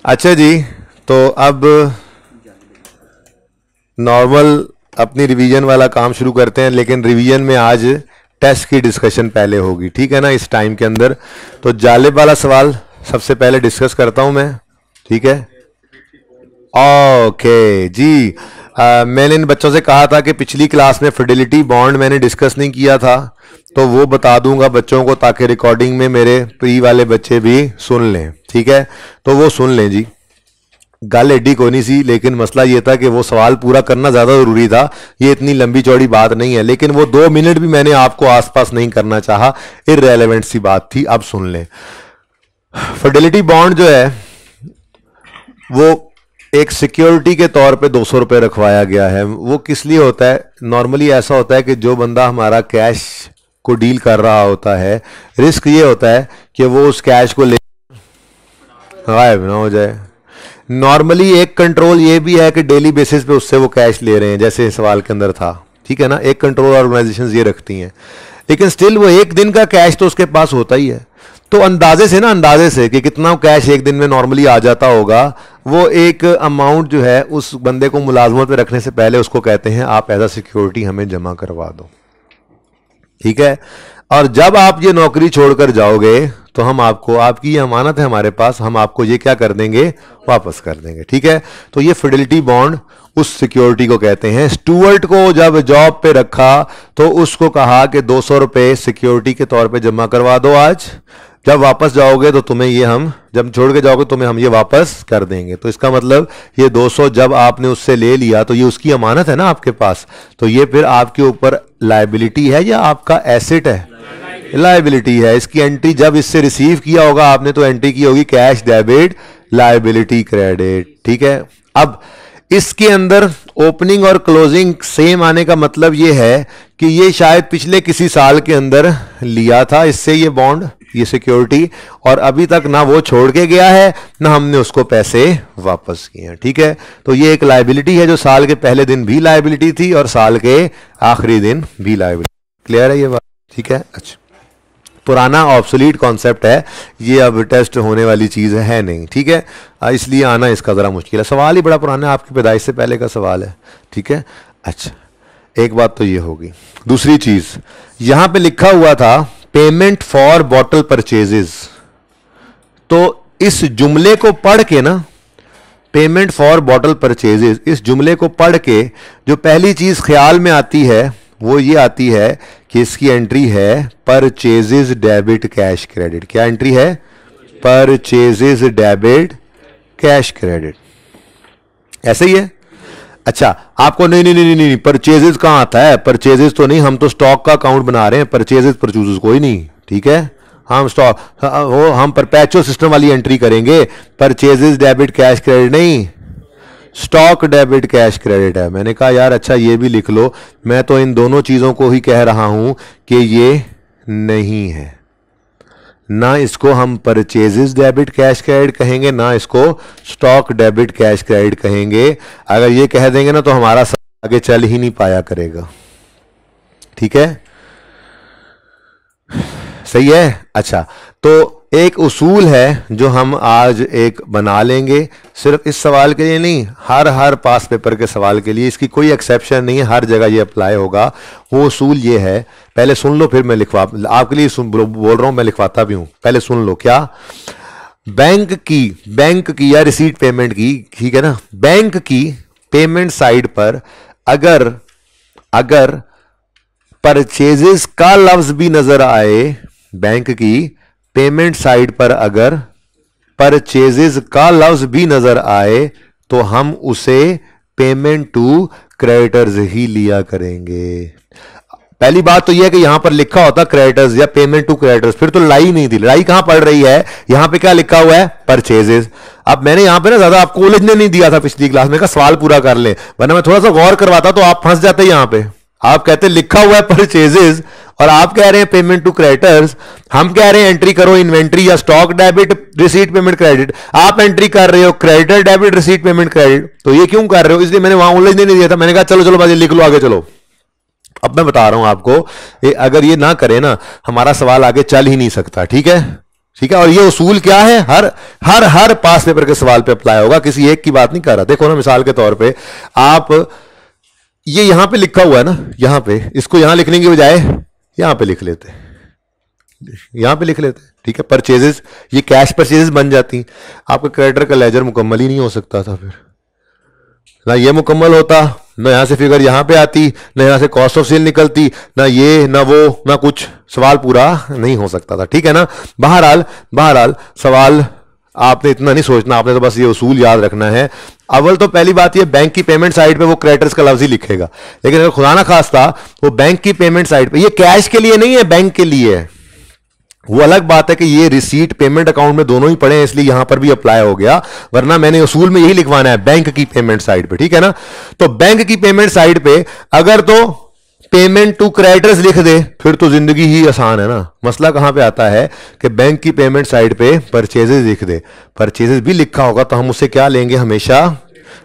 अच्छा जी, तो अब नॉर्मल अपनी रिवीजन वाला काम शुरू करते हैं, लेकिन रिवीजन में आज टेस्ट की डिस्कशन पहले होगी, ठीक है ना, इस टाइम के अंदर। तो जालिब वाला सवाल सबसे पहले डिस्कस करता हूं मैं, ठीक है। ओके जी, मैंने इन बच्चों से कहा था कि पिछली क्लास में फिडेलिटी बॉन्ड मैंने डिस्कस नहीं किया था, तो वो बता दूंगा बच्चों को ताकि रिकॉर्डिंग में मेरे प्री वाले बच्चे भी सुन लें, ठीक है। तो वो सुन लें जी, गल एडी कोई नहीं सी, लेकिन मसला ये था कि वो सवाल पूरा करना ज़्यादा ज़रूरी था। ये इतनी लंबी चौड़ी बात नहीं है, लेकिन वो 2 मिनट भी मैंने आपको आसपास नहीं करना चाहा, इररेलेवेंट सी बात थी। अब सुन लें, फिडेलिटी बॉन्ड जो है वो एक सिक्योरिटी के तौर पे 200 रुपये रखवाया गया है। वो किस लिए होता है? नॉर्मली ऐसा होता है कि जो बंदा हमारा कैश को डील कर रहा होता है, रिस्क ये होता है कि वो उस कैश को ले गायब ना हो जाए। नॉर्मली एक कंट्रोल ये भी है कि डेली बेसिस पे उससे वो कैश ले रहे हैं, जैसे सवाल के अंदर था, ठीक है ना। एक कंट्रोल ऑर्गेनाइजेशंस ये रखती हैं, लेकिन स्टिल वो एक दिन का कैश तो उसके पास होता ही है। तो अंदाजे से ना, अंदाजे से कि कितना कैश एक दिन में नॉर्मली आ जाता होगा, वो एक अमाउंट जो है उस बंदे को मुलाजमत पे रखने से पहले उसको कहते हैं आप एज अ सिक्योरिटी हमें जमा करवा दो, ठीक है। और जब आप ये नौकरी छोड़कर जाओगे तो हम आपको, आपकी ये अमानत है हमारे पास, हम आपको ये क्या कर देंगे, वापस कर देंगे, ठीक है। तो ये फिडेलिटी बॉन्ड उस सिक्योरिटी को कहते हैं। स्टूअर्ट को जब जॉब पे रखा तो उसको कहा कि 200 रुपये सिक्योरिटी के तौर पे जमा करवा दो आज, जब वापस जाओगे तो तुम्हें ये हम, जब छोड़ के जाओगे तुम्हें हम ये वापस कर देंगे। तो इसका मतलब ये 200 जब आपने उससे ले लिया तो ये उसकी अमानत है ना आपके पास, तो ये फिर आपके ऊपर लायबिलिटी है या आपका एसेट है? लायबिलिटी है। इसकी एंट्री जब इससे रिसीव किया होगा आपने तो एंट्री की होगी कैश डेबिट, लायबिलिटी क्रेडिट, ठीक है। अब इसके अंदर ओपनिंग और क्लोजिंग सेम आने का मतलब ये है कि ये शायद पिछले किसी साल के अंदर लिया था इससे ये बॉन्ड, ये सिक्योरिटी, और अभी तक ना वो छोड़ के गया है ना हमने उसको पैसे वापस किए हैं, ठीक है। तो ये एक लायबिलिटी है जो साल के पहले दिन भी लायबिलिटी थी और साल के आखिरी दिन भी लायबिलिटी। क्लियर है ये बात? ठीक है। अच्छा, पुराना ऑब्सोलीट कॉन्सेप्ट है ये, अब टेस्ट होने वाली चीज़ है नहीं, ठीक है। इसलिए आना इसका ज़रा मुश्किल है, सवाल ही बड़ा पुराना है, आपकी पैदाइश से पहले का सवाल है, ठीक है। अच्छा, एक बात तो ये होगी। दूसरी चीज़, यहाँ पे लिखा हुआ था पेमेंट फॉर बॉटल परचेजेस, तो इस जुमले को पढ़ के ना, पेमेंट फॉर बॉटल परचेजेस, इस जुमले को पढ़ के जो पहली चीज़ ख्याल में आती है वो ये आती है कि इसकी एंट्री है परचेजेस डेबिट कैश क्रेडिट। क्या एंट्री है? परचेजेस डेबिट कैश क्रेडिट, ऐसे ही है। अच्छा, आपको नहीं नहीं नहीं नहीं परचेजेस कहाँ आता है? परचेजेस तो नहीं, हम तो स्टॉक का अकाउंट बना रहे हैं, परचेजेस परचूजेस कोई नहीं, ठीक है। हम स्टॉक वो हम परपेचुअल सिस्टम वाली एंट्री करेंगे, परचेजेस डेबिट कैश क्रेडिट नहीं, स्टॉक डेबिट कैश क्रेडिट है। मैंने कहा यार अच्छा ये भी लिख लो, मैं तो इन दोनों चीजों को ही कह रहा हूं कि ये नहीं है, ना इसको हम परचेजेस डेबिट कैश क्रेडिट कहेंगे ना इसको स्टॉक डेबिट कैश क्रेडिट कहेंगे। अगर ये कह देंगे ना तो हमारा आगे चल ही नहीं पाया करेगा, ठीक है, सही है। अच्छा, तो एक उसूल है जो हम आज एक बना लेंगे, सिर्फ इस सवाल के लिए नहीं, हर पास पेपर के सवाल के लिए, इसकी कोई एक्सेप्शन नहीं है, हर जगह ये अप्लाई होगा। वो उसूल ये है, पहले सुन लो फिर मैं लिखवा, आपके लिए बोल रहा हूं, मैं लिखवाता भी हूं, पहले सुन लो। क्या? बैंक की या रिसीट पेमेंट की, ठीक है ना, बैंक की पेमेंट साइड पर अगर परचेजेस का लफ्ज भी नजर आए, बैंक की पेमेंट साइड पर अगर परचेजेस का लफ्ज भी नजर आए तो हम उसे पेमेंट टू क्रेडिटर्स ही लिया करेंगे। पहली बात तो यह है कि यहां पर लिखा होता क्रेडिटर्स या पेमेंट टू क्रेडिटर्स, फिर तो लड़ाई नहीं थी। लड़ाई कहां पड़ रही है? यहां पे क्या लिखा हुआ है? परचेजेस। अब मैंने यहां पे ना ज्यादा आपको उलझने नहीं दिया था पिछली क्लास में, का सवाल पूरा कर ले, वरना मैं थोड़ा सा गौर करवाता तो आप फंस जाते। यहां पे आप कहते लिखा हुआ है परचेजेस और आप कह रहे हैं पेमेंट टू क्रेडिटर्स, हम कह रहे हैं एंट्री करो इन्वेंट्री या stock debit receipt payment credit, आप एंट्री कर रहे हो creditor debit receipt payment credit. तो ये क्यों कर रहे हो? इसलिए मैंने वहां उलझने नहीं दिया था, मैंने कहा चलो चलो बाजी लिख लो, आगे चलो। अब मैं बता रहा हूं आपको, अगर ये ना करे ना हमारा सवाल आगे चल ही नहीं सकता, ठीक है। ठीक है। और ये उसूल क्या है, हर हर हर पास पेपर के सवाल पे अप्लाई होगा, किसी एक की बात नहीं कर रहा। देखो ना, मिसाल के तौर पे आप ये यहां पे लिखा हुआ है ना, यहां पे, इसको यहां लिखने की बजाय यहां पे लिख लेते, यहां पे लिख लेते, ठीक है। परचेजेस, ये कैश परचेजेस बन जाती। आपका क्रेडिटर का लेजर मुकम्मल ही नहीं हो सकता था, फिर ना ये मुकम्मल होता, ना यहां से फिगर यहां पे आती, ना यहां से कॉस्ट ऑफ सेल निकलती, ना ये ना वो ना कुछ, सवाल पूरा नहीं हो सकता था, ठीक है ना। बहरहाल बहरहाल सवाल आपने इतना नहीं सोचना, आपने तो बस ये उसूल याद रखना है। अव्वल तो पहली बात ये, बैंक की पेमेंट साइड पे वो क्रेडिटर्स का लफ्ज ही लिखेगा, लेकिन अगर खुदा ना खास्ता वो बैंक की पेमेंट साइड पे, ये कैश के लिए नहीं है, बैंक के लिए है। वो अलग बात है कि ये रिसीट पेमेंट अकाउंट में दोनों ही पड़े हैं, इसलिए यहां पर भी अप्लाई हो गया, वरना मैंने उसूल में यही लिखवाना है, बैंक की पेमेंट साइड पे, ठीक है ना। तो बैंक की पेमेंट साइड पे अगर तो पेमेंट टू क्रेडिटर्स लिख दे, फिर तो जिंदगी ही आसान है ना। मसला कहां पे आता है कि बैंक की पेमेंट साइड पे परचेजेस लिख दे, परचेजेस भी लिखा होगा तो हम उससे क्या लेंगे, हमेशा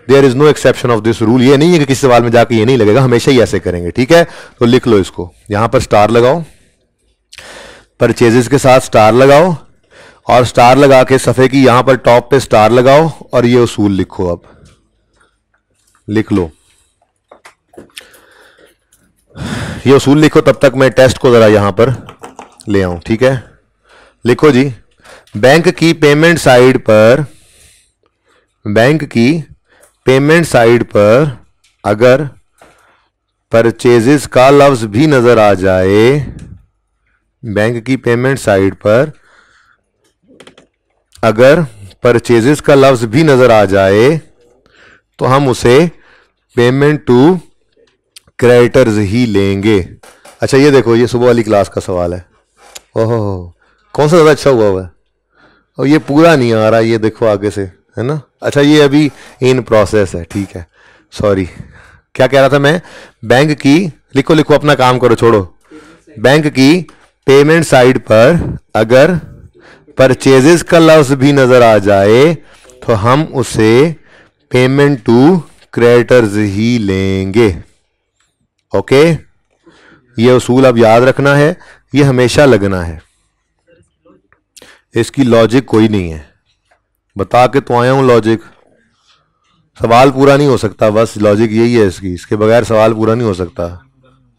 there is no exception of this rule. ये नहीं है कि किसी सवाल में जाके ये नहीं लगेगा, हमेशा ही ऐसे करेंगे, ठीक है। तो लिख लो इसको, यहां पर स्टार लगाओ, परचेजेस के साथ स्टार लगाओ, और स्टार लगा के सफे की यहां पर टॉप पे स्टार लगाओ, और ये उसूल लिखो। अब लिख लो, ये उसूल लिखो, तब तक मैं टेस्ट को जरा यहां पर ले आऊं, ठीक है। लिखो जी, बैंक की पेमेंट साइड पर, बैंक की पेमेंट साइड पर अगर परचेजेस का लफ्ज भी नजर आ जाए, बैंक की पेमेंट साइड पर अगर परचेजेस का लफ्ज भी नजर आ जाए तो हम उसे पेमेंट टू क्रेडिटर्स ही लेंगे। अच्छा ये देखो, ये सुबह वाली क्लास का सवाल है, ओहो कौन सा ज्यादा अच्छा हुआ है, और ये पूरा नहीं आ रहा, ये देखो आगे से, है ना। अच्छा ये अभी इन प्रोसेस है, ठीक है, सॉरी। क्या कह रहा था मैं, बैंक की, लिखो लिखो, अपना काम करो, छोड़ो। बैंक की पेमेंट साइड पर अगर परचेजेस का लफ्ज भी नजर आ जाए तो हम उसे पेमेंट टू क्रेडिटर्स ही लेंगे। ओके, ये उसूल अब याद रखना है, ये हमेशा लगना है, इसकी लॉजिक कोई नहीं है, बता के तो आया हूं लॉजिक। सवाल पूरा नहीं हो सकता, बस लॉजिक यही है इसकी, इसके बगैर सवाल पूरा नहीं हो सकता,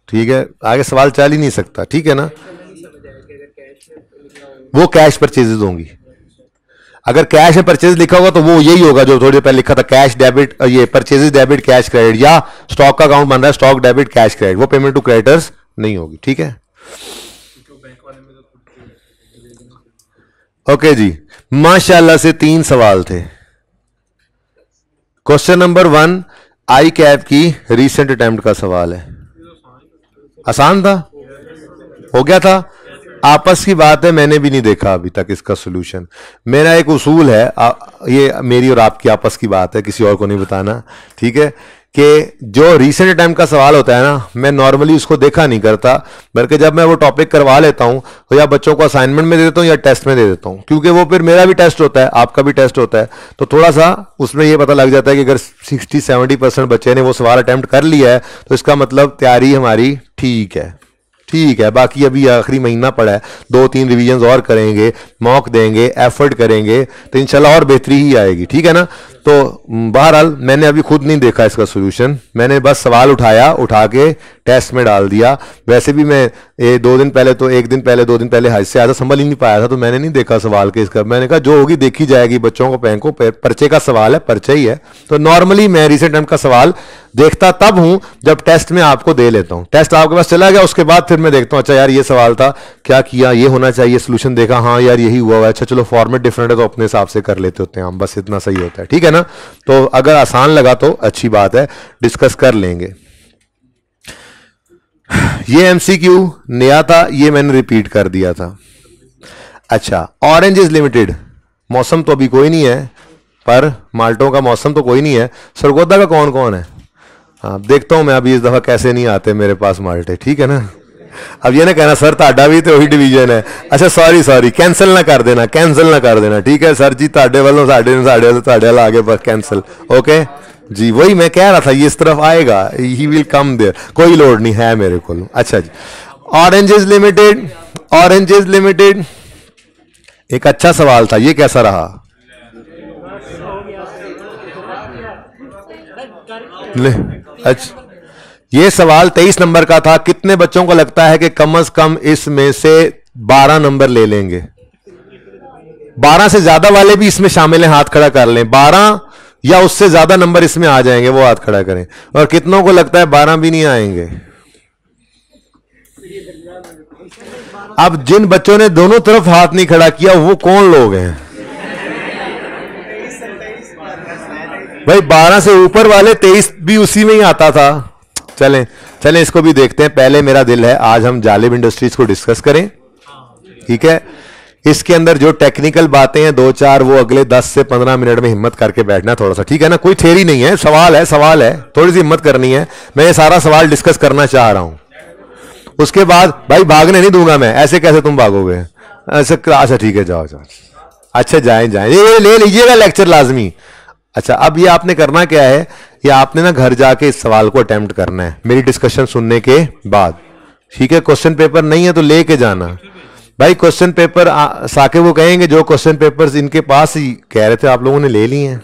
ठीक है। आगे सवाल चल ही नहीं सकता, ठीक है ना। वो कैश परचेजेस होंगी, अगर कैश में परचेज लिखा होगा तो वो यही होगा जो थोड़ी देर पहले लिखा था, कैश डेबिट, ये परचेजेस डेबिट कैश क्रेडिट, या स्टॉक का अकाउंट बन रहा है स्टॉक डेबिट कैश क्रेडिट, वो पेमेंट टू क्रेडिटर्स नहीं होगी, ठीक है। ओके जी, माशाल्लाह से 3 सवाल थे। क्वेश्चन नंबर 1 आई कैप की रीसेंट अटेम्प्ट का सवाल है, आसान था, हो गया था। आपस की बात है, मैंने भी नहीं देखा अभी तक इसका सॉल्यूशन। मेरा एक उसूल है, ये मेरी और आपकी आपस की बात है, किसी और को नहीं बताना, ठीक है, कि जो रीसेंट टाइम का सवाल होता है ना, मैं नॉर्मली उसको देखा नहीं करता, बल्कि जब मैं वो टॉपिक करवा लेता हूं तो या बच्चों को असाइनमेंट में दे देता हूं या टेस्ट में दे देता हूं, क्योंकि वो फिर मेरा भी टेस्ट होता है, आपका भी टेस्ट होता है, तो थोड़ा सा उसमें ये पता लग जाता है कि अगर 60-70% बच्चे ने वो सवाल अटेम्प्ट कर लिया है तो इसका मतलब तैयारी हमारी ठीक है, ठीक है। बाकी अभी आखिरी महीना पड़ा है, 2-3 रिवीजन और करेंगे, मॉक देंगे, एफर्ट करेंगे, तो इंशाल्लाह और बेहतरी ही आएगी, ठीक है ना। तो बहरहाल मैंने अभी खुद नहीं देखा इसका सॉल्यूशन, मैंने बस सवाल उठाया, उठा के टेस्ट में डाल दिया। वैसे भी मैं 2 दिन पहले, तो 1 दिन पहले 2 दिन पहले हज से आया था, संभल ही नहीं पाया था, तो मैंने नहीं देखा सवाल के इसका। मैंने कहा जो होगी देखी जाएगी, बच्चों को बैंकों पर्चे का सवाल है, पर्चा ही है। तो नॉर्मली मैं रिसेंट टाइम का सवाल देखता तब हूं जब टेस्ट में आपको दे लेता हूं, टेस्ट आपके पास चला गया उसके बाद फिर मैं देखता हूं, अच्छा यार ये सवाल था, क्या किया, ये होना चाहिए, सोल्यूशन देखा, हाँ यार यही हुआ है, अच्छा चलो फॉर्मेट डिफरेंट है तो अपने हिसाब से कर लेते होते हैं हम, बस इतना सही होता है, ठीक है ना। तो अगर आसान लगा तो अच्छी बात है, डिस्कस कर लेंगे। ये एमसीक्यू नया था, ये मैंने रिपीट कर दिया था। अच्छा, ऑरेंजेस लिमिटेड, मौसम तो अभी कोई नहीं है, पर माल्टों का मौसम तो कोई नहीं है। सरगोदा का कौन कौन है, हाँ देखता हूं मैं अभी इस दफा कैसे नहीं आते मेरे पास माल्टे, ठीक है ना। अब ये ना कहना सर ताडा भी तो वही डिवीजन है, अच्छा सॉरी कैंसिल ना कर देना, कैंसिल ना कर देना, ठीक है सर जी, ताडे वालों साढ़े आगे बस कैंसिल, ओके जी। वही मैं कह रहा था, ये इस तरफ आएगा, ही विल कम देयर, कोई लोड नहीं है मेरे को। अच्छा जी, ऑरेंजेस लिमिटेड, ऑरेंजेस लिमिटेड एक अच्छा सवाल था, ये कैसा रहा? ले, अच्छा, ये सवाल 23 नंबर का था। कितने बच्चों को लगता है कि कम से कम इसमें से 12 नंबर ले लेंगे? 12 से ज्यादा वाले भी इसमें शामिल हैं, हाथ खड़ा कर लें। 12 या उससे ज्यादा नंबर इसमें आ जाएंगे, वो हाथ खड़ा करें। और कितनों को लगता है 12 भी नहीं आएंगे? अब जिन बच्चों ने दोनों तरफ हाथ नहीं खड़ा किया वो कौन लोग हैं भाई? 12 से ऊपर वाले 23 भी उसी में ही आता था। चलें चलें, इसको भी देखते हैं। पहले मेरा दिल है आज हम जालिब इंडस्ट्रीज को डिस्कस करें, ठीक है? इसके अंदर जो टेक्निकल बातें हैं 2-4 वो अगले 10 से 15 मिनट में हिम्मत करके बैठना थोड़ा सा, ठीक है ना? कोई थ्योरी नहीं है, सवाल है, सवाल है, थोड़ी सी हिम्मत करनी है। मैं ये सारा सवाल डिस्कस करना चाह रहा हूं। उसके बाद भाई भागने नहीं दूंगा मैं, ऐसे कैसे तुम भागोगे? ऐसे अच्छा ठीक है, जाओ जाओ, अच्छा जाएं जाएं, ये ले लीजिएगा लेक्चर लाजमी। अच्छा, अब ये आपने करना क्या है, ये आपने ना घर जाके इस सवाल को अटेम्प्ट करना है मेरी डिस्कशन सुनने के बाद, ठीक है? क्वेश्चन पेपर नहीं है तो लेके जाना भाई। क्वेश्चन पेपर साके वो कहेंगे जो क्वेश्चन पेपर्स इनके पास ही कह रहे थे आप लोगों ने ले लिए हैं,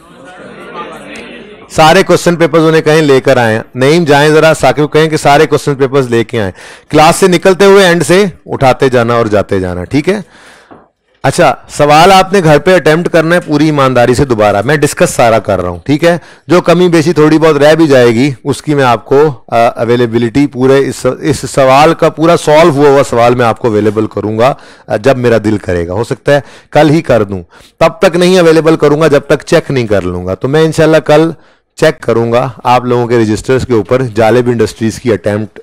सारे क्वेश्चन पेपर्स उन्हें कहें लेकर आए। नहीं जाएं जरा, साकिब कहें कि सारे क्वेश्चन पेपर्स लेके आए। क्लास से निकलते हुए एंड से उठाते जाना और जाते जाना, ठीक है? अच्छा, सवाल आपने घर पे अटेम्प्ट करना है पूरी ईमानदारी से। दोबारा मैं डिस्कस सारा कर रहा हूं, ठीक है? जो कमी बेशी थोड़ी बहुत रह भी जाएगी उसकी मैं आपको अवेलेबिलिटी पूरे इस सवाल का पूरा सॉल्व हुआ सवाल मैं आपको अवेलेबल करूंगा जब मेरा दिल करेगा। हो सकता है कल ही कर दूं, तब तक नहीं अवेलेबल करूंगा जब तक चेक नहीं कर लूंगा। तो मैं इंशाल्लाह कल चेक करूंगा आप लोगों के रजिस्टर्स के ऊपर जालिब इंडस्ट्रीज की अटेम्प्ट।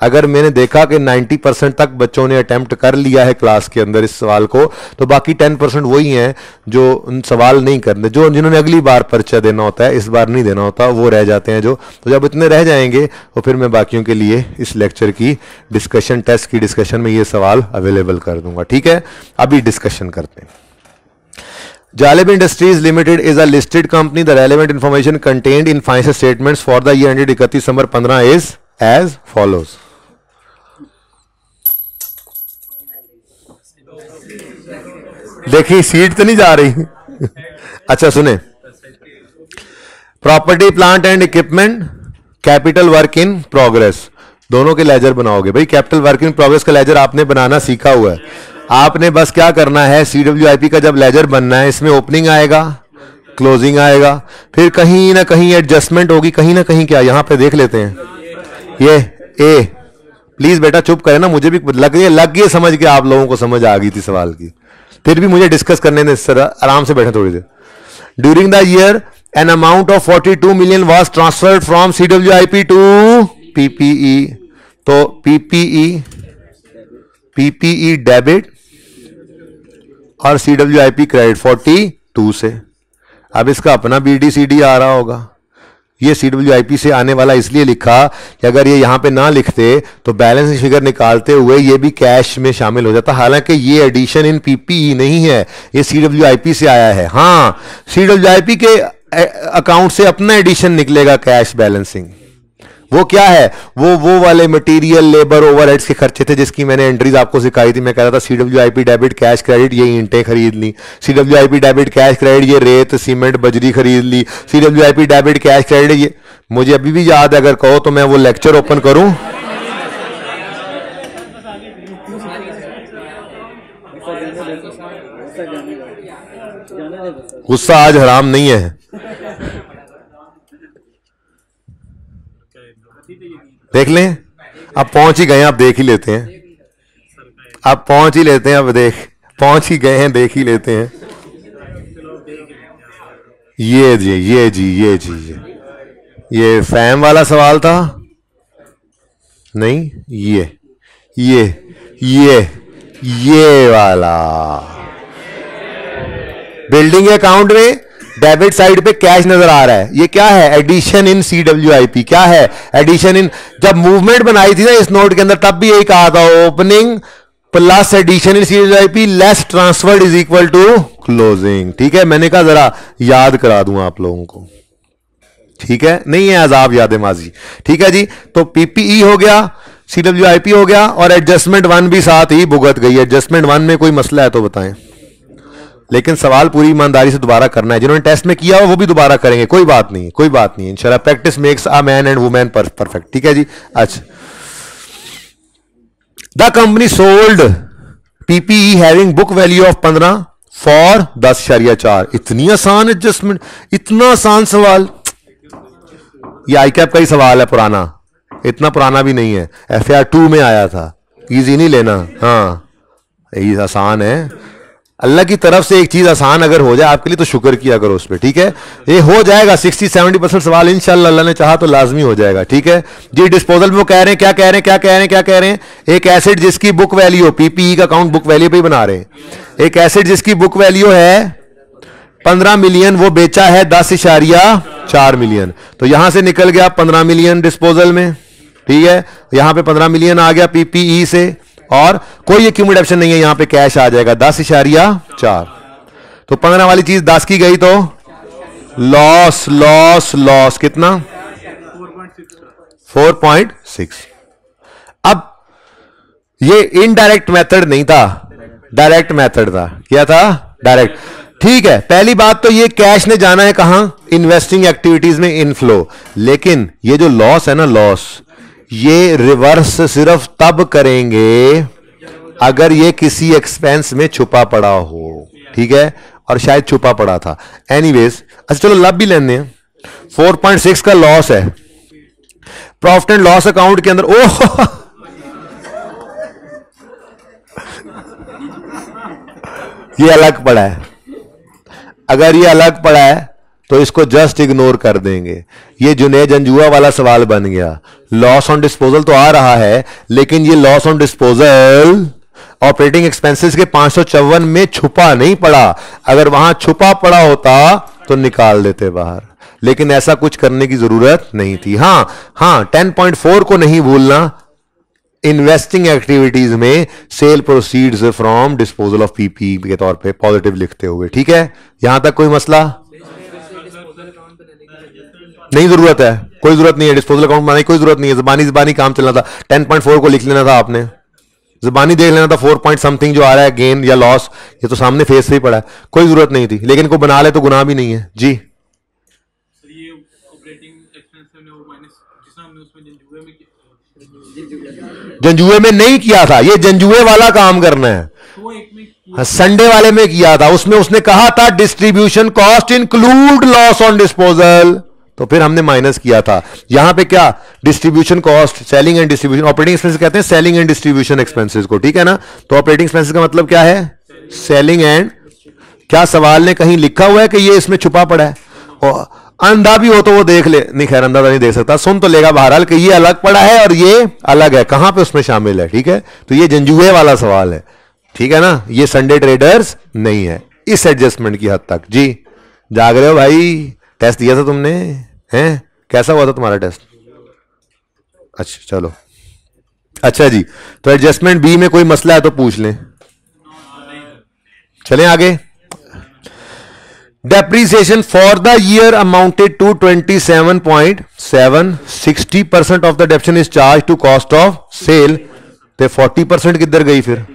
अगर मैंने देखा कि 90% तक बच्चों ने अटेम्प्ट कर लिया है क्लास के अंदर इस सवाल को, तो बाकी 10% वही हैं जो सवाल नहीं करते, जो जिन्होंने अगली बार पर्चा देना होता है, इस बार नहीं देना होता, वो रह जाते हैं जो। तो जब इतने रह जाएंगे तो फिर मैं बाकियों के लिए इस लेक्चर की डिस्कशन, टेस्ट की डिस्कशन में ये सवाल अवेलेबल कर दूंगा, ठीक है? अभी डिस्कशन करते हैं। Jalib Industries Limited is a listed company. The relevant information contained in financial statements for the year ended 31 December 15 is as follows. देखिए सीट तो नहीं जा रही। अच्छा सुने, property plant and equipment, capital work in progress, दोनों के laser बनाओगे भाई। कैपिटल वर्क इन प्रोग्रेस का लेजर आपने बनाना सीखा हुआ है, आपने बस क्या करना है, CWIP का जब लेजर बनना है इसमें ओपनिंग आएगा, क्लोजिंग आएगा, फिर कहीं ना कहीं एडजस्टमेंट होगी, कहीं ना कहीं क्या, यहां पे देख लेते हैं ये ए। प्लीज बेटा चुप करें ना, मुझे भी लग गई समझ के, आप लोगों को समझ आ गई थी सवाल की, फिर भी मुझे डिस्कस करने दें, आराम से बैठे थोड़ी देर। During the year an amount of 42 million was transferred from CWIP to PPE। तो PPE डेबिट और CWIP क्रेडिट 42 से। अब इसका अपना BDCD आ रहा होगा, ये CWIP से आने वाला इसलिए लिखा कि अगर ये यहां पे ना लिखते तो बैलेंस फिगर निकालते हुए ये भी कैश में शामिल हो जाता। हालांकि ये एडिशन इन PPE नहीं है, ये CWIP से आया है। हाँ, CWIP के अकाउंट से अपना एडिशन निकलेगा कैश बैलेंसिंग। वो क्या है, वो वाले मटेरियल, लेबर, ओवरहेड्स के खर्चे थे जिसकी मैंने एंट्रीज आपको सिखाई थी। मैं कह रहा था CWIP डेबिट कैश क्रेडिट, ये ईंटें खरीद ली, CWIP डेबिट कैश क्रेडिट ये रेत, सीमेंट, बजरी खरीद ली, CWIP डेबिट कैश क्रेडिट ये। मुझे अभी भी याद है, अगर कहो तो मैं वो लेक्चर ओपन करूं। गुस्सा आज हराम नहीं है, देख लें। अब पहुंच ही गए हैं, आप देख ही लेते हैं, आप पहुंच ही लेते हैं, अब पहुंच ही गए हैं, देख ही लेते हैं। ये फैम वाला सवाल था नहीं, ये वाला बिल्डिंग अकाउंट में डेबिट साइड पे कैश नजर आ रहा है, ये क्या है, एडिशन इन CWIP। क्या है एडिशन इन, जब मूवमेंट बनाई थी ना इस नोट के अंदर तब भी यही कहा था, opening plus addition in CWIP less transferred is equal to closing. ठीक है, मैंने कहा जरा याद करा दूं आप लोगों को, ठीक है, नहीं है अजाब याद माजी। ठीक है जी, तो PPE हो गया, CWIP हो गया और एडजस्टमेंट 1 भी साथ ही भुगत गई। एडजस्टमेंट 1 में कोई मसला है तो बताएं, लेकिन सवाल पूरी ईमानदारी से दोबारा करना है। जिन्होंने टेस्ट में किया हो वो भी दोबारा करेंगे, कोई बात नहीं, कोई बात नहीं, इंशाल्लाह practice makes a man and women perfect. ठीक है जी। अच्छा, the company sold PPE having book value of 15 for 10.4। इतनी आसान एडजस्टमेंट, इतना आसान सवाल। ये आईकैप का ही सवाल है, पुराना, इतना पुराना भी नहीं है, FAR 2 में आया था। इजी नहीं लेना, हाँ ये आसान है। अल्लाह की तरफ से एक चीज आसान अगर हो जाए आपके लिए तो शुक्र किया करो उस पर। ठीक है, ये हो जाएगा 60-70% सवाल इंशाल्लाह, अल्लाह ने चाहा तो लाजमी हो जाएगा। ठीक है जी। डिस्पोजल में वो कह रहे हैं, क्या कह रहे हैं, क्या कह रहे हैं, क्या कह रहे हैं, एक एसिड जिसकी बुक वैल्यू, पीपीई का काउंट बुक वैल्यू पे ही बना रहे हैं, एक एसिड जिसकी बुक वैल्यू है 15 मिलियन, वो बेचा है 10.4 मिलियन। तो यहां से निकल गया 15 मिलियन डिस्पोजल में। ठीक है, यहां पे 15 मिलियन आ गया पीपीई से, और कोई एक्यूमुलेशन नहीं है, यहां पे कैश आ जाएगा 10.4। तो 15 वाली चीज 10 की गई तो लॉस लॉस लॉस कितना, 4.6। अब ये इनडायरेक्ट मेथड नहीं था, डायरेक्ट मेथड था। क्या था? डायरेक्ट। ठीक है, पहली बात तो ये कैश ने जाना है कहां, इन्वेस्टिंग एक्टिविटीज में, इनफ्लो। लेकिन ये जो लॉस है ना, लॉस, ये रिवर्स सिर्फ तब करेंगे अगर ये किसी एक्सपेंस में छुपा पड़ा हो। ठीक है, और शायद छुपा पड़ा था। एनीवेज, अच्छा चलो लब भी लेने हैं। 4.6 का लॉस है प्रॉफिट एंड लॉस अकाउंट के अंदर। ओह ये अलग पड़ा है, अगर ये अलग पड़ा है तो इसको जस्ट इग्नोर कर देंगे। ये जुनेद जंजुआ वाला सवाल बन गया। लॉस ऑन डिस्पोजल तो आ रहा है, लेकिन ये loss on disposal operating expenses के 554 में छुपा नहीं पड़ा। अगर वहां छुपा पड़ा होता तो निकाल देते बाहर, लेकिन ऐसा कुछ करने की जरूरत नहीं थी। हां 10.4 को नहीं भूलना, इन्वेस्टिंग एक्टिविटीज में sale proceeds from disposal of PP के तौर पे पॉजिटिव लिखते हुए। ठीक है, यहां तक कोई मसला नहीं? जरूरत है? कोई जरूरत नहीं है, डिस्पोजल अकाउंट बनाने की कोई जरूरत नहीं है। जबानी काम चलना था, 10.4 को लिख लेना था आपने, जबानी देख लेना था 4 पॉइंट समथिंग जो आ रहा है गेन या लॉस, ये तो सामने फेस पे ही पड़ा है, कोई जरूरत नहीं थी। लेकिन को बना ले तो गुनाह भी नहीं है जी। जंजुए में नहीं किया था, ये जंजुए वाला काम करना है, संडे वाले में किया था। उसमें उसने कहा था distribution cost include loss on disposal, तो फिर हमने माइनस किया था। यहां पे क्या, distribution cost, selling and distribution, operating expenses कहते हैं सेलिंग एंड डिस्ट्रीब्यूशन एक्सपेंसेस को। ठीक है ना, तो ऑपरेटिंग एक्सपेंसेस का मतलब क्या है, सेलिंग एंड, क्या सवाल ने कहीं लिखा हुआ है कि ये इसमें छुपा पड़ा है? और अंधा भी हो तो वो देख ले, नहीं खैर अंधा तो नहीं देख सकता, सुन तो लेगा बहरहाल कि ये अलग पड़ा है और ये अलग है, कहां पे उसमें शामिल है। ठीक है, तो ये जंजुए वाला सवाल है। ठीक है ना, ये संडे ट्रेडर्स नहीं है इस एडजस्टमेंट की हद तक। जी जाग रहे हो भाई? टेस्ट दिया था तुमने, हैं? कैसा हुआ था तुम्हारा टेस्ट? अच्छा चलो, अच्छा जी, तो एडजस्टमेंट बी में कोई मसला है तो पूछ लें। चलें आगे। Depreciation for the year amounted to 27.7. 60% of the depreciation is charged to cost of sale. तो 40% किधर गई फिर?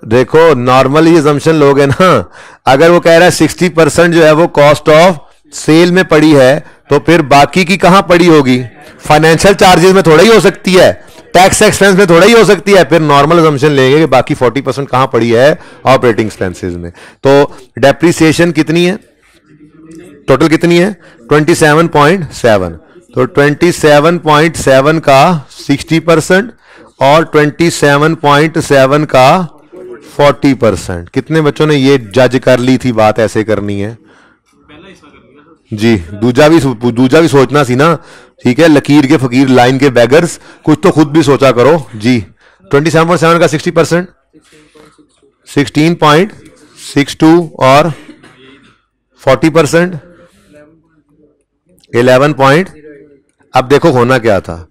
देखो नॉर्मल ये assumption लोग है ना, अगर वो कह रहा है 60% जो है वो कॉस्ट ऑफ सेल में पड़ी है, तो फिर बाकी की कहां पड़ी होगी? फाइनेंशियल चार्जेस में थोड़ा ही हो सकती है, टैक्स एक्सपेंस में थोड़ा ही हो सकती है। फिर नॉर्मल असम्पशन लेंगे कि बाकी 40% कहां पड़ी है? ऑपरेटिंग एक्सपेंसेस में। तो डेप्रिसिएशन कितनी है, टोटल कितनी है? 27.7। तो 27.7 का 60% और 27.7 का 40%। कितने बच्चों ने ये जज कर ली थी बात ऐसे करनी है? जी, दूजा भी सोचना सी ना। ठीक है, लकीर के फकीर, लाइन के बैगर्स, कुछ तो खुद भी सोचा करो जी। 27.7 का 60%, 16.62 और 40% 11. अब देखो होना क्या था,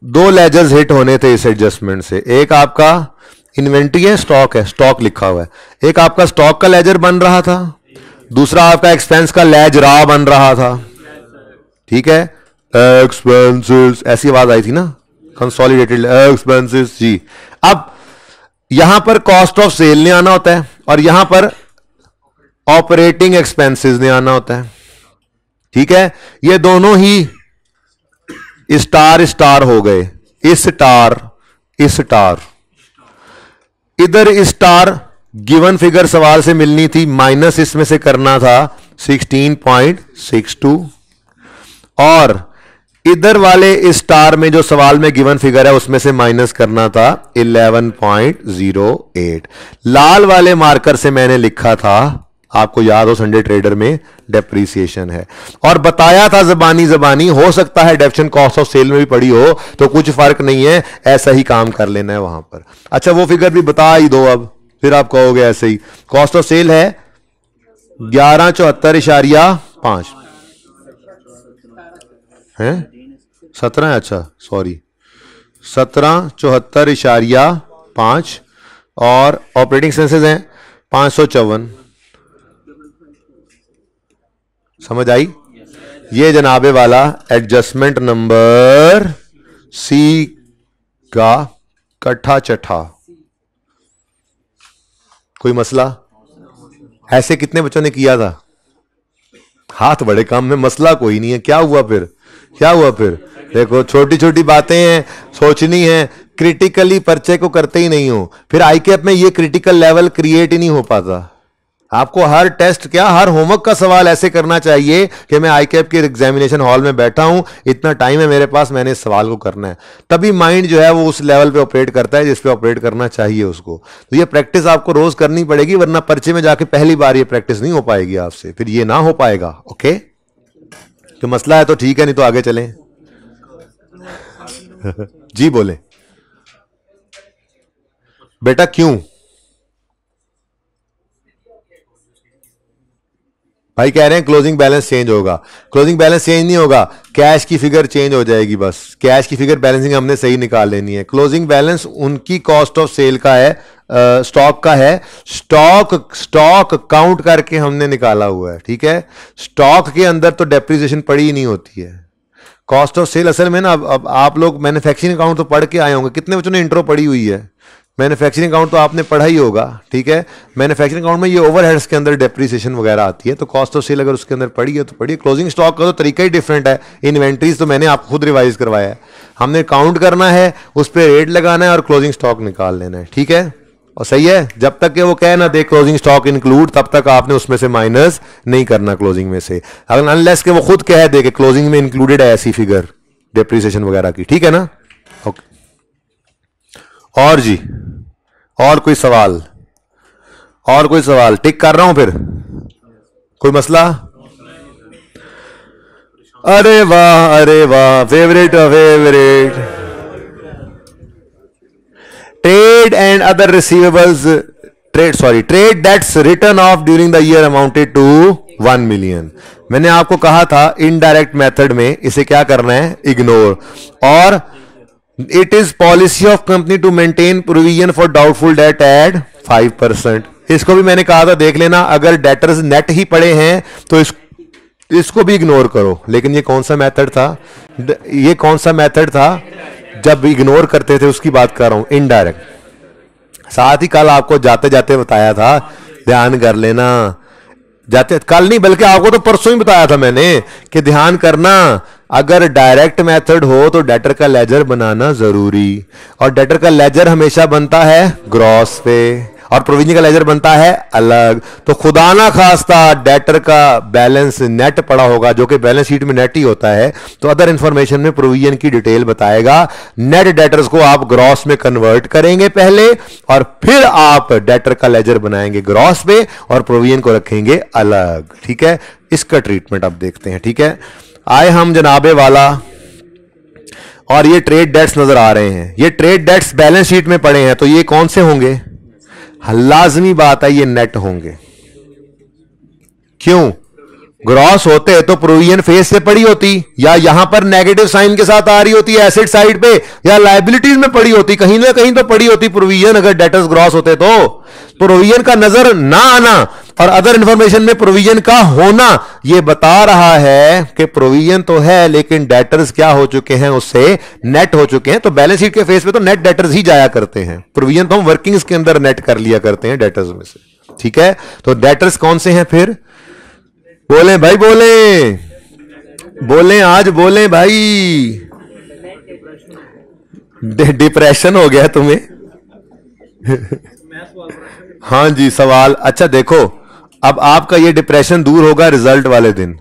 दो लेजर्स हिट होने थे इस एडजस्टमेंट से। एक आपका इन्वेंट्री है, स्टॉक है, स्टॉक लिखा हुआ है। एक आपका स्टॉक का लेजर बन रहा था, दूसरा आपका एक्सपेंस का लेजरा बन रहा था। ठीक है, एक्सपेंसेस, ऐसी आवाज आई थी ना, कंसोलिडेटेड एक्सपेंसेस जी। अब यहां पर कॉस्ट ऑफ सेल ने आना होता है और यहां पर ऑपरेटिंग एक्सपेंसेस ने आना होता है। ठीक है, ये दोनों ही स्टार स्टार हो गए, इस स्टार इधर स्टार गिवन फिगर सवाल से मिलनी थी, माइनस इसमें से करना था 16.62 और इधर वाले स्टार में जो सवाल में गिवन फिगर है उसमें से माइनस करना था 11.08। लाल वाले मार्कर से मैंने लिखा था, आपको याद हो संडे ट्रेडर में डेप्रीसिएशन है, और बताया था जबानी हो सकता है डेफिनेशन कॉस्ट ऑफ सेल में भी पड़ी हो, तो कुछ फर्क नहीं है, ऐसा ही काम कर लेना है वहां पर। अच्छा वो फिगर भी बता ही दो, अब फिर आप कहोगे ऐसे ही। कॉस्ट ऑफ सेल है 1174.5 है 17 है, अच्छा सॉरी 1774.5 और ऑपरेटिंग एक्सपेंसेस हैं 554। समझ आई? ये जनाबे वाला एडजस्टमेंट नंबर सी का कट्ठा चट्ठा। कोई मसला? ऐसे कितने बच्चों ने किया था? हाथ बड़े काम में, मसला कोई नहीं है। क्या हुआ फिर? देखो छोटी छोटी बातें हैं, सोचनी है, क्रिटिकली पर्चे को करते ही नहीं हो, फिर आईकेएप में ये क्रिटिकल लेवल क्रिएट ही नहीं हो पाता। आपको हर टेस्ट क्या, हर होमवर्क का सवाल ऐसे करना चाहिए कि मैं आईकेएप के एग्जामिनेशन हॉल में बैठा हूं, इतना टाइम है मेरे पास, मैंने इस सवाल को करना है, तभी माइंड जो है वो उस लेवल पे ऑपरेट करता है जिस पे ऑपरेट करना चाहिए उसको। तो ये प्रैक्टिस आपको रोज करनी पड़ेगी, वरना पर्चे में जाके पहली बार ये प्रैक्टिस नहीं हो पाएगी आपसे, फिर ये ना हो पाएगा। ओके, तो मसला है तो ठीक है, नहीं तो आगे चलें। जी बोले बेटा, क्यों भाई कह रहे हैं क्लोजिंग बैलेंस चेंज होगा? क्लोजिंग बैलेंस चेंज नहीं होगा, कैश की फिगर चेंज हो जाएगी बस। कैश की फिगर बैलेंसिंग हमने सही निकाल लेनी है। क्लोजिंग बैलेंस उनकी कॉस्ट ऑफ सेल का है, स्टॉक का है, स्टॉक काउंट करके हमने निकाला हुआ है। ठीक है, स्टॉक के अंदर तो डेप्रिसिएशन पड़ी ही नहीं होती है। कॉस्ट ऑफ सेल असल में ना, अब आप लोग मैन्युफैक्चरिंग अकाउंट तो पढ़ के आए होंगे, कितने बच्चों ने इंट्रो पढ़ी हुई है? मैन्युफैक्चरिंग अकाउंट तो आपने पढ़ा ही होगा। ठीक है, मैन्युफैक्चरिंग अकाउंट में ये ओवरहेड्स के अंदर डेप्रिसिएशन वगैरह आती है, तो कॉस्ट ऑफ सेल अगर उसके अंदर पड़ी है तो पड़ी है। क्लोजिंग स्टॉक का तो तरीका ही डिफरेंट है। इन्वेंट्रीज तो मैंने आपको खुद रिवाइज करवाया है, हमने काउंट करना है, उस पर रेट लगाना है और क्लोजिंग स्टॉक निकाल लेना है। ठीक है, और सही है, जब तक कि वो कहे ना दे क्लोजिंग स्टॉक इंक्लूड, तब तक आपने उसमें से माइनस नहीं करना क्लोजिंग में से, अगर अनलेस के वो खुद कह दे कि क्लोजिंग में इंक्लूडेड है ऐसी फिगर डेप्रिसिएशन वगैरह की। ठीक है ना? ओके, और जी और कोई सवाल? टिक कर रहा हूं फिर, कोई मसला? अरे वाह, favourite. Trade and other receivables, trade debts written off during the year amounted to 1 million. मैंने आपको कहा था इनडायरेक्ट मेथड में इसे क्या करना है, इग्नोर। और it is policy of company to maintain provision for doubtful debt at 5%। इसको भी मैंने कहा था देख लेना, अगर डेटर्स नेट ही पड़े हैं तो इसको भी इग्नोर करो। लेकिन ये कौन सा मेथड था जब इग्नोर करते थे, उसकी बात कर रहा हूं, इनडायरेक्ट। साथ ही कल आपको जाते जाते बताया था, ध्यान कर लेना, जाते कल नहीं बल्कि आपको तो परसों ही बताया था मैंने कि ध्यान करना, अगर डायरेक्ट मेथड हो तो डेटर का लेजर बनाना जरूरी, और डेटर का लेजर हमेशा बनता है ग्रॉस पे और प्रोविजन का लेजर बनता है अलग। तो खुदा ना खास्ता डेटर का बैलेंस नेट पड़ा होगा, जो कि बैलेंस शीट में नेट ही होता है, तो अदर इंफॉर्मेशन में प्रोविजन की डिटेल बताएगा। नेट डेटर्स को आप ग्रॉस में कन्वर्ट करेंगे पहले, और फिर आप डेटर का लेजर बनाएंगे ग्रॉस पे और प्रोविजन को रखेंगे अलग। ठीक है, इसका ट्रीटमेंट अब देखते हैं। ठीक है, आए हम जनाबे वाला, और ये ट्रेड डेट्स नजर आ रहे हैं, ये ट्रेड डेट्स बैलेंस शीट में पड़े हैं, तो ये कौन से होंगे? लाजमी बात है ये नेट होंगे। क्यों? ग्रॉस होते तो प्रोविजन फेस से पड़ी होती, या यहां पर नेगेटिव साइन के साथ आ रही होती है एसेट साइड पे, या लायबिलिटीज में पड़ी होती, कहीं ना कहीं तो पड़ी होती प्रोविजन। अगर डेटर्स ग्रॉस होते तो प्रोविजन का नजर ना आना और अदर इंफॉर्मेशन में प्रोविजन का होना यह बता रहा है कि प्रोविजन तो है लेकिन डेटर्स क्या हो चुके हैं, उससे नेट हो चुके हैं। तो बैलेंस शीट के फेस पे तो नेट डेटर्स ही जाया करते हैं, प्रोविजन तो हम वर्किंग्स के अंदर नेट कर लिया करते हैं डेटर्स में से, ठीक है। तो डेटर्स कौन से हैं फिर? बोले भाई, बोले बोले, आज बोले भाई। डिप्रेशन हो गया तुम्हें? हाँ जी, सवाल। अच्छा देखो, अब आपका ये डिप्रेशन दूर होगा रिजल्ट वाले दिन,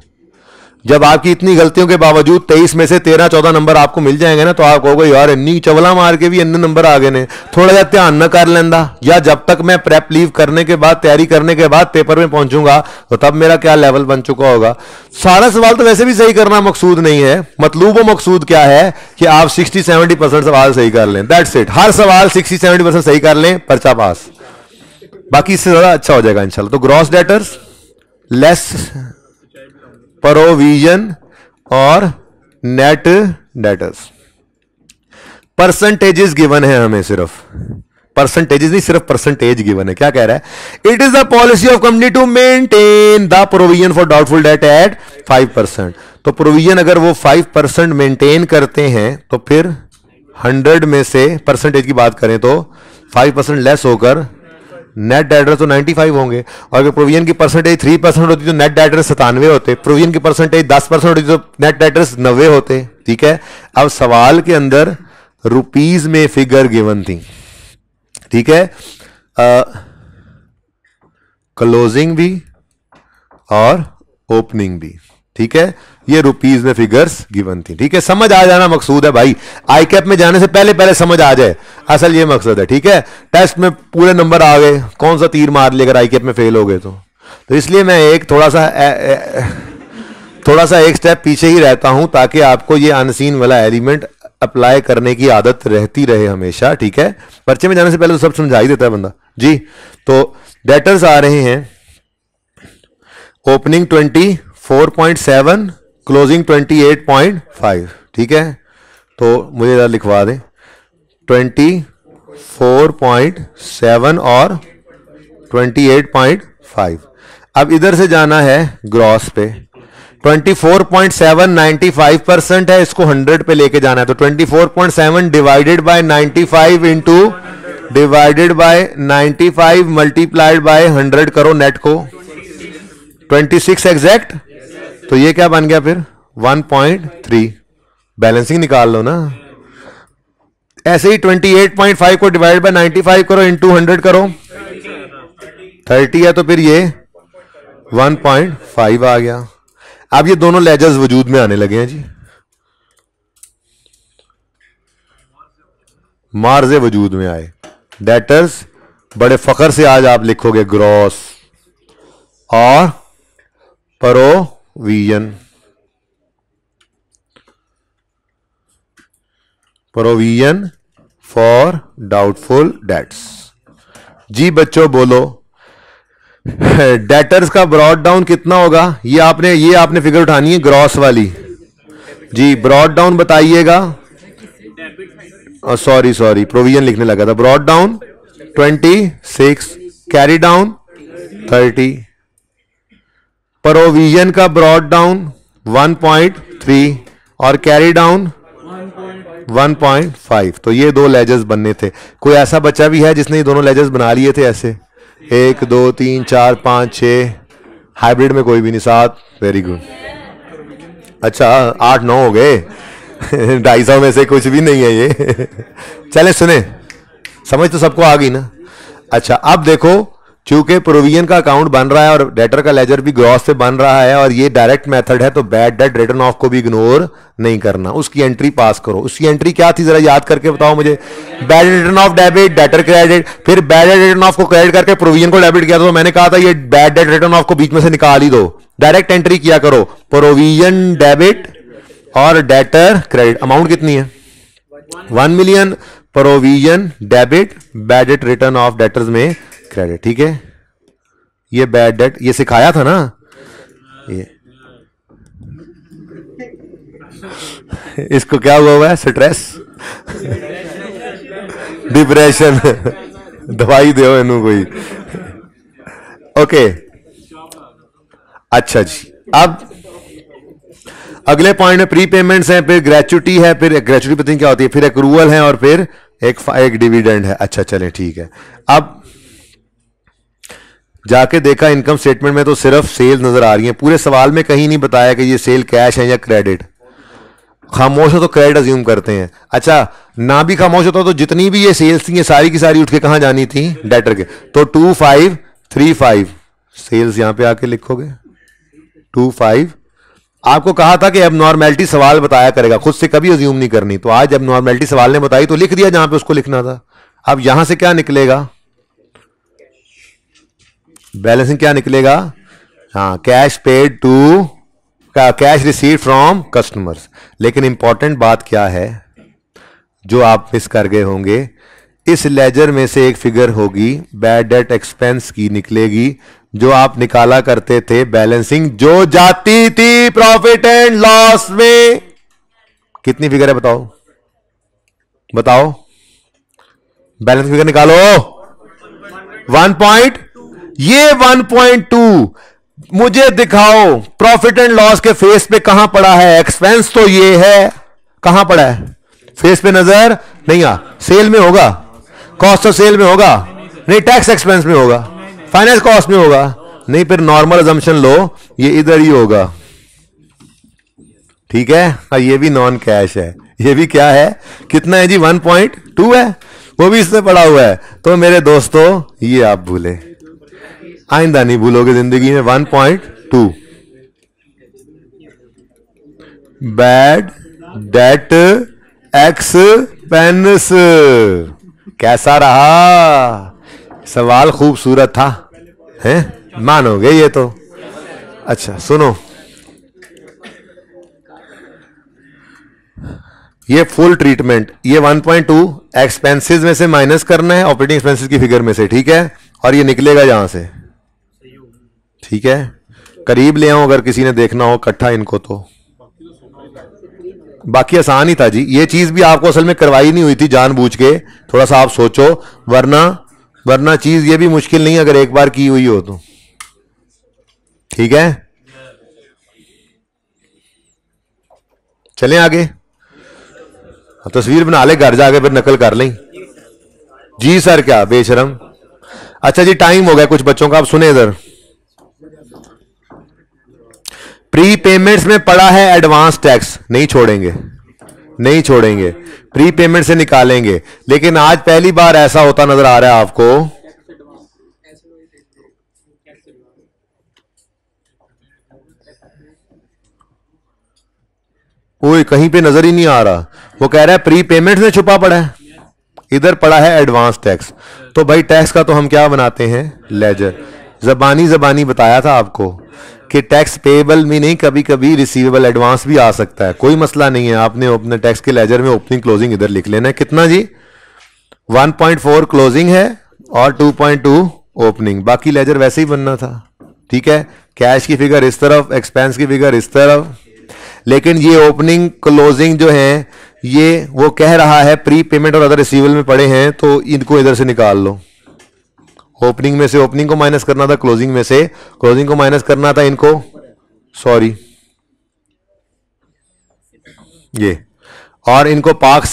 जब आपकी इतनी गलतियों के बावजूद 23 में से 13-14 नंबर आपको मिल जाएंगे ना, तो आप कहोगे यार इन्नी चवला मार के भी इतने नंबर आ गए ने, थोड़ा सा ध्यान न कर लेंदा, या जब तक मैं प्रेप लीव करने के बाद, तैयारी करने के बाद पेपर में पहुंचूंगा तो तब मेरा क्या लेवल बन चुका होगा। सारा सवाल तो वैसे भी सही करना मकसूद नहीं है, मतलूब व मकसूद क्या है कि आप 60-70% सवाल सही कर लें, दैट्स इट। हर सवाल 60-70% सही कर लें, पर्चा पास, बाकी इससे ज्यादा अच्छा हो जाएगा इंशाल्लाह। तो ग्रॉस डेटर्स लेस प्रोविजन और नेट डेटर्स। परसेंटेजेस गिवन है हमें, सिर्फ परसेंटेजेस नहीं, सिर्फ परसेंटेज गिवन है। क्या कह रहा है? It is the policy of company to maintain the provision for doubtful debt at 5%। तो प्रोविजन अगर वो 5% मेंटेन करते हैं तो फिर 100 में से परसेंटेज की बात करें तो 5% लेस होकर नेट डेटर्स तो 95 होंगे। और अगर प्रोविजन की परसेंटेज 3% होती तो नेट डेटर्स 97 होते, प्रोविजन की परसेंटेज 10% होती तो नेट डेटर्स 90 होते, ठीक है। अब सवाल के अंदर रुपीज में फिगर गिवन थी, ठीक है, क्लोजिंग भी और ओपनिंग भी, ठीक है, ये रुपीज में फिगर्स गिवन थी, ठीक है। समझ आ जाना मकसूद है भाई, आई कैप में जाने से पहले पहले समझ आ जाए, असल ये मकसद है, ठीक है। टेस्ट में पूरे नंबर आ गए, कौन सा तीर मार लिया अगर आई कैप में फेल हो गए तो इसलिए मैं एक थोड़ा सा एक स्टेप पीछे ही रहता हूं, ताकि आपको ये अनसीन वाला एलिमेंट अप्लाई करने की आदत रहती रहे हमेशा, ठीक है। पर्चे में जाने से पहले तो सब समझा ही देता है बंदा जी। तो डेटर्स आ रहे हैं, ओपनिंग 24.7, क्लोजिंग 28.5, ठीक है। तो मुझे जरा लिखवा दें 24.7 और 28.5। अब इधर से जाना है ग्रॉस पे, 24.7 95% है, इसको 100 पे लेके जाना है। तो 24.7 divided by 95 into divided by 95 multiplied by 100 करो, नेट को 26 एग्जैक्ट। तो ये क्या बन गया फिर 1.3, बैलेंसिंग निकाल लो ना। ऐसे ही 28.5 को डिवाइड बाय 95 करो, इंटू 100 करो, 30 है, तो फिर ये 1.5 आ गया। अब ये दोनों लेजर्स वजूद में आने लगे हैं जी, मार्जे वजूद में आए। डेटर्स बड़े फखर से आज आप लिखोगे ग्रॉस और provision, provision for doubtful debts. जी बच्चों बोलो, डेटर्स का ब्रॉड डाउन कितना होगा? ये आपने फिगर उठानी है ग्रॉस वाली जी। ब्रॉड डाउन बताइएगा, सॉरी प्रोविजन लिखने लगा था। Brought down 26, carry down 30, provision का ब्रॉड डाउन 1.3 और कैरी डाउन 1.5। तो ये दो लेजर्स बनने थे। कोई ऐसा बच्चा भी है जिसने ये दोनों लेजर्स बना लिए थे ऐसे? 1 2 3 4 5 6, हाइब्रिड में कोई भी नहीं, 7, वेरी गुड। अच्छा 8-9 हो गए 250 में से कुछ भी नहीं है ये चले सुने, समझ तो सबको आ गई ना। अच्छा अब देखो, चूंकि प्रोविजन का अकाउंट बन रहा है और डेटर का लेजर भी ग्रॉस से बन रहा है और ये डायरेक्ट मेथड है, तो बैड डेट रिटर्न ऑफ को भी इग्नोर नहीं करना, उसकी एंट्री पास करो। उसकी एंट्री क्या थी जरा याद करके बताओ मुझे। Bad return of debit, debtor credit, फिर बैड डेट रिटर्न ऑफ को क्रेडिट करके प्रोविजन को डेबिट किया, तो मैंने कहा था ये बैड डेट रिटर्न ऑफ को बीच में से निकाल ही दो, डायरेक्ट एंट्री किया करो, प्रोविजन डेबिट और डेटर क्रेडिट। अमाउंट कितनी है? 1 million, provision debit, bad debt return of debtors में क्रेडिट, ठीक है। ये बैड डेट ये सिखाया था ना, ये इसको क्या हुआ है? स्ट्रेस, डिप्रेशन दवाई दो इनू कोई। ओके अच्छा जी, अब अगले पॉइंट में प्री पेमेंट्स हैं, फिर ग्रेचुटी है, फिर ग्रेचुटी पता नहीं क्या होती है, फिर एक्रूवल है और फिर एक डिविडेंड है। अच्छा चलें ठीक है। अब जाके देखा इनकम स्टेटमेंट में तो सिर्फ सेल नजर आ रही है, पूरे सवाल में कहीं नहीं बताया कि ये सेल कैश है या क्रेडिट। खामोश हो तो क्रेडिट अज्यूम करते हैं। अच्छा ना भी खामोश होता तो जितनी भी ये सेल्स थी ये सारी की सारी उठ के कहां जानी थी, डेटर के। तो 2535 सेल्स यहां पे आके लिखोगे 25। आपको कहा था कि अब नॉर्मेलिटी सवाल बताया करेगा, खुद से कभी अज्यूम नहीं करनी, तो आज अब नॉर्मेलिटी सवाल ने बताई तो लिख दिया जहां पे उसको लिखना था। अब यहां से क्या निकलेगा, बैलेंसिंग क्या निकलेगा, हाँ cash paid to, cash receive from customers. लेकिन इंपॉर्टेंट बात क्या है जो आप मिस कर गए होंगे, इस लेजर में से एक फिगर होगी बैड डेट एक्सपेंस की निकलेगी, जो आप निकाला करते थे बैलेंसिंग, जो जाती थी प्रॉफिट एंड लॉस में। कितनी फिगर है बताओ, बताओ बैलेंस फिगर निकालो। 1. ये 1.2 मुझे दिखाओ प्रॉफिट एंड लॉस के फेस पे कहां पड़ा है। एक्सपेंस तो ये है, कहां पड़ा है, फेस पे नजर नहीं आ, सेल में होगा, कॉस्ट ऑफ सेल में होगा नहीं, टैक्स एक्सपेंस में होगा, फाइनेंस कॉस्ट में होगा नहीं, फिर नॉर्मल अजम्पशन लो ये इधर ही होगा। ठीक है, ये भी नॉन कैश है, ये भी क्या है, कितना है जी 1.2 है, वो भी इससे पड़ा हुआ है। तो मेरे दोस्तों ये आप भूले, आइंदा नहीं भूलोगे जिंदगी में। 1.2 बैड डेट एक्सपेंस कैसा रहा, सवाल खूबसूरत था हैं, मानोगे ये तो। अच्छा सुनो, ये फुल ट्रीटमेंट, ये 1.2 एक्सपेंसेस में से माइनस करना है ऑपरेटिंग एक्सपेंसेस की फिगर में से, ठीक है, और ये निकलेगा यहां से, ठीक है। करीब ले आओ अगर किसी ने देखना हो इकट्ठा इनको, तो बाकी आसान ही था जी, ये चीज भी आपको असल में करवाई नहीं हुई थी जानबूझ के, थोड़ा सा आप सोचो, वरना चीज ये भी मुश्किल नहीं अगर एक बार की हुई हो तो, ठीक है। चलें आगे, तस्वीर बना ले घर जाके फिर नकल कर लें। जी सर क्या बेशरम। अच्छा जी टाइम हो गया कुछ बच्चों का, आप सुने इधर। प्री पेमेंट्स में पड़ा है एडवांस टैक्स, नहीं छोड़ेंगे, नहीं छोड़ेंगे, प्री पेमेंट से निकालेंगे। लेकिन आज पहली बार ऐसा होता नजर आ रहा है आपको, ओए कहीं पे नजर ही नहीं आ रहा, वो कह रहा है प्री पेमेंट में छुपा पड़ा है, इधर पड़ा है एडवांस टैक्स। तो भाई टैक्स का तो हम क्या बनाते हैं, लेजर। जबानी बताया था आपको कि टैक्स पेएबल में नहीं, कभी कभी रिसीवेबल एडवांस भी आ सकता है, कोई मसला नहीं है। आपने अपने टैक्स के लेजर में ओपनिंग क्लोजिंग इधर लिख लेना है। कितना जी 1.4 क्लोजिंग है और 2.2 ओपनिंग, बाकी लेजर वैसे ही बनना था, ठीक है। कैश की फिगर इस तरफ, एक्सपेंस की फिगर इस तरफ, लेकिन ये ओपनिंग क्लोजिंग जो है ये वो कह रहा है प्री पेमेंट और अदर रिसीवेबल में पड़े हैं, तो इनको इधर से निकाल लो। ओपनिंग में से ओपनिंग को माइनस करना था, क्लोजिंग में से क्लोजिंग को माइनस करना था, इनको सॉरी ये, और इनको पाक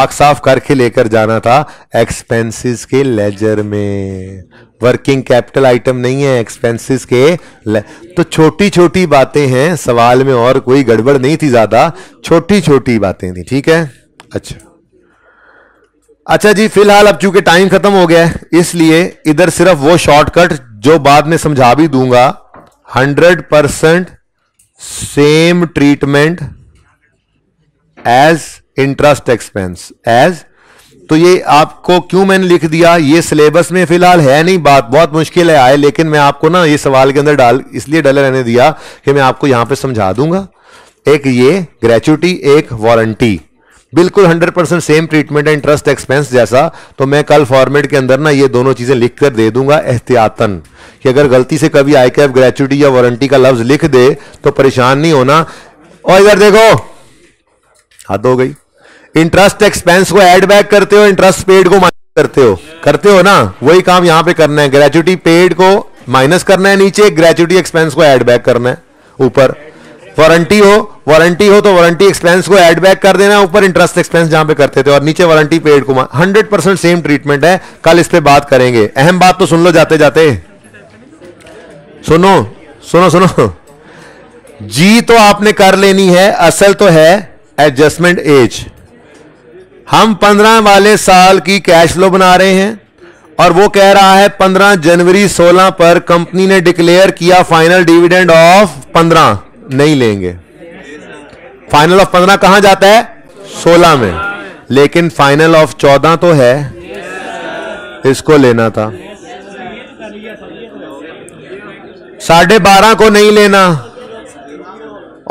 साफ करके लेकर जाना था एक्सपेंसेस के लेजर में। वर्किंग कैपिटल आइटम नहीं है एक्सपेंसेस के तो छोटी छोटी बातें हैं सवाल में, और कोई गड़बड़ नहीं थी, ज्यादा छोटी छोटी बातें थी, ठीक है। अच्छा जी फिलहाल अब चूंकि टाइम खत्म हो गया है, इसलिए इधर सिर्फ वो शॉर्टकट जो बाद में समझा भी दूंगा, 100% same treatment as interest expense as. तो ये आपको क्यों मैंने लिख दिया, ये सिलेबस में फिलहाल है नहीं, बात बहुत मुश्किल है आए, लेकिन मैं आपको ना ये सवाल के अंदर इसलिए डाले रहने दिया कि मैं आपको यहां पे समझा दूंगा। एक ये ग्रेचुटी, एक वारंटी, बिल्कुल 100% सेम ट्रीटमेंट है इंटरेस्ट एक्सपेंस जैसा। तो मैं कल फॉर्मेट के अंदर ना ये दोनों चीजें लिख कर दे दूंगा एहतियातन, कि अगर गलती से कभी आईकैप ग्रेचुटी या वारंटी का लफ्ज लिख दे तो परेशान नहीं होना। और इधर देखो हद हो गई, इंटरेस्ट एक्सपेंस को ऐड बैक करते हो, इंटरेस्ट पेड को माइनस करते हो ना, वही काम यहां पे करना है। ग्रेचुटी पेड को माइनस करना है नीचे, ग्रेचुइटी एक्सपेंस को ऐड बैक करना है ऊपर। वारंटी हो तो वारंटी एक्सपेंस को ऐड बैक कर देना, ऊपर इंटरेस्ट एक्सपेंस जहां पे करते थे, और नीचे वारंटी पेड को 100% सेम ट्रीटमेंट है। कल इस पे बात करेंगे। अहम बात तो सुन लो जाते जाते, सुनो सुनो सुनो। जी तो आपने कर लेनी है, असल तो है एडजस्टमेंट एज। हम 15 वाले साल की कैश फ्लो बना रहे हैं और वो कह रहा है 15 जनवरी 16 पर कंपनी ने डिक्लेयर किया फाइनल डिविडेंड ऑफ 15 नहीं लेंगे। फाइनल ऑफ 15 कहां जाता है? 16 में। लेकिन फाइनल ऑफ 14 तो है, इसको लेना था। 12.5 को नहीं लेना,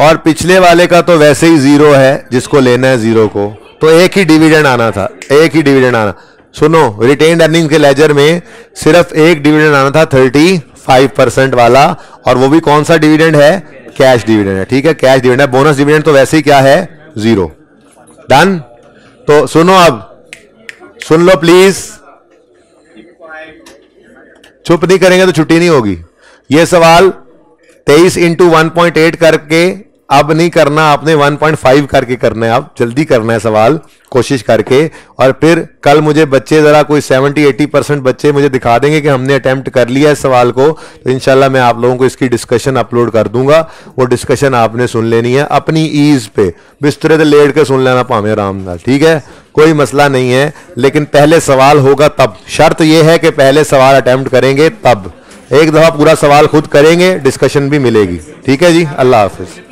और पिछले वाले का तो वैसे ही 0 है, जिसको लेना है 0 को, तो एक ही डिविडेंड आना था, एक ही डिविडेंड आना। सुनो, रिटेन्ड अर्निंग के लेजर में सिर्फ एक डिविडेंड आना था 35% वाला, और वो भी कौन सा डिविडेंड है? कैश डिविडेंड है। ठीक है, कैश डिविडेंड है। बोनस डिविडेंड तो वैसे ही क्या है? 0। डन। तो सुनो, अब सुन लो प्लीज, चुप नहीं करेंगे तो छुट्टी नहीं होगी। ये सवाल 23 × 1.8 करके अब नहीं करना, आपने 1.5 करके करना है। अब जल्दी करना है सवाल, कोशिश करके। और फिर कल मुझे बच्चे जरा कोई 70-80% बच्चे मुझे दिखा देंगे कि हमने अटेम्प्ट कर लिया इस सवाल को, तो इंशाल्लाह मैं आप लोगों को इसकी डिस्कशन अपलोड कर दूंगा। वो डिस्कशन आपने सुन लेनी है अपनी ईज पे, बिस्तरे से लेट के सुन लेना पावे आराम नाल। ठीक है, कोई मसला नहीं है, लेकिन पहले सवाल होगा तब। शर्त यह है कि पहले सवाल अटेम्प्ट करेंगे तब। एक दफा पूरा सवाल खुद करेंगे, डिस्कशन भी मिलेगी। ठीक है जी, अल्लाह हाफिज।